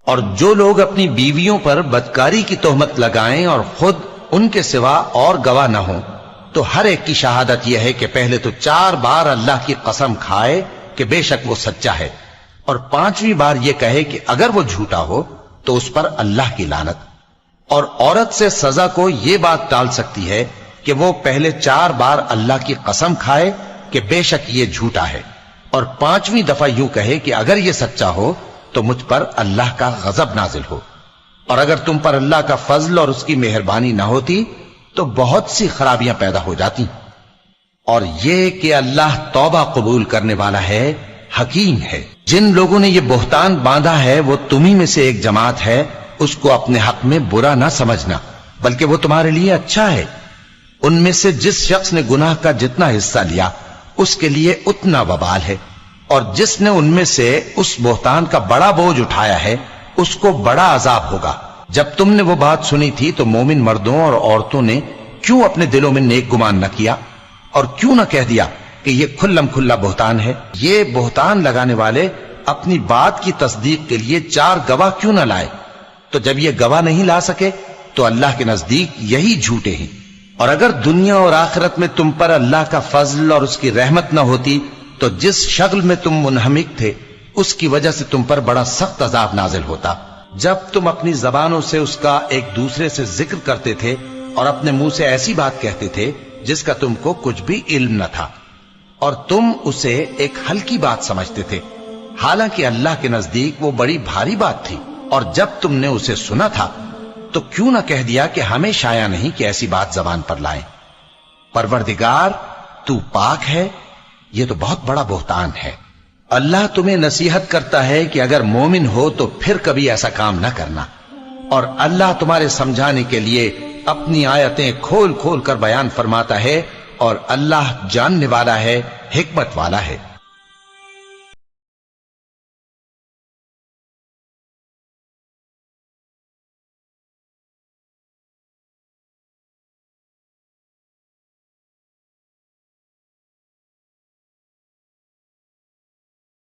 اور جو لوگ اپنی بیویوں پر بدکاری کی تہمت لگائیں اور خود ان کے سوا اور گواہ نہ ہوں، تو ہر ایک کی شہادت یہ ہے کہ پہلے تو 4 بار اللہ کی قسم کھائے کہ بے شک وہ سچا ہے، اور 5ویں بار یہ کہے کہ اگر وہ جھوٹا ہو تو اس پر اللہ کی لعنت۔ اور عورت سے سزا کو یہ بات ٹال سکتی ہے کہ وہ پہلے 4 بار اللہ کی قسم کھائے کہ بے شک یہ جھوٹا ہے، اور 5ویں دفعہ یوں کہے کہ اگر یہ سچا ہو تو مجھ پر اللہ کا غضب نازل ہو۔ اور اگر تم پر اللہ کا فضل اور اس کی مہربانی نہ ہوتی تو بہت سی خرابیاں پیدا ہو جاتی۔ اور یہ کہ اللہ توبہ قبول کرنے والا ہے، حکیم ہے۔ جن لوگوں نے یہ بہتان باندھا ہے وہ تمہیں میں سے ایک جماعت ہے، اس کو اپنے حق میں برا نہ سمجھنا، بلکہ وہ تمہارے لیے اچھا ہے۔ ان میں سے جس شخص نے گناہ کا جتنا حصہ لیا اس کے لیے اتنا وبال ہے، اور جس نے ان میں سے اس بہتان کا بڑا بوجھ اٹھایا ہے اس کو بڑا عذاب ہوگا۔ جب تم نے وہ بات سنی تھی تو مومن مردوں اور عورتوں نے کیوں اپنے دلوں میں نیک گمان نہ کیا، اور کیوں نہ کہہ دیا کہ یہ کھلم کھلا بہتان ہے؟ یہ بہتان لگانے والے اپنی بات کی تصدیق کے لیے 4 گواہ کیوں نہ لائے؟ تو جب یہ گواہ نہیں لا سکے تو اللہ کے نزدیک یہی جھوٹے ہیں۔ اور اگر دنیا اور آخرت میں تم پر اللہ کا فضل اور اس کی رحمت نہ ہوتی تو جس شغل میں تم منہمک تھے اس کی وجہ سے تم پر بڑا سخت عذاب نازل ہوتا، جب تم اپنی زبانوں سے اس کا ایک دوسرے سے ذکر کرتے تھے اور اپنے منہ سے ایسی بات کہتے تھے جس کا تم کو کچھ بھی علم نہ تھا، اور تم اسے ایک ہلکی بات سمجھتے تھے، حالانکہ اللہ کے نزدیک وہ بڑی بھاری بات تھی۔ اور جب تم نے اسے سنا تھا تو کیوں نہ کہہ دیا کہ ہمیں شایع نہیں کہ ایسی بات زبان پر لائیں؟ پروردگار تو پاک ہے، یہ تو بہت بڑا بہتان ہے۔ اللہ تمہیں نصیحت کرتا ہے کہ اگر مومن ہو تو پھر کبھی ایسا کام نہ کرنا، اور اللہ تمہارے سمجھانے کے لیے اپنی آیتیں کھول کھول کر بیان فرماتا ہے، اور اللہ جاننے والا ہے، حکمت والا ہے۔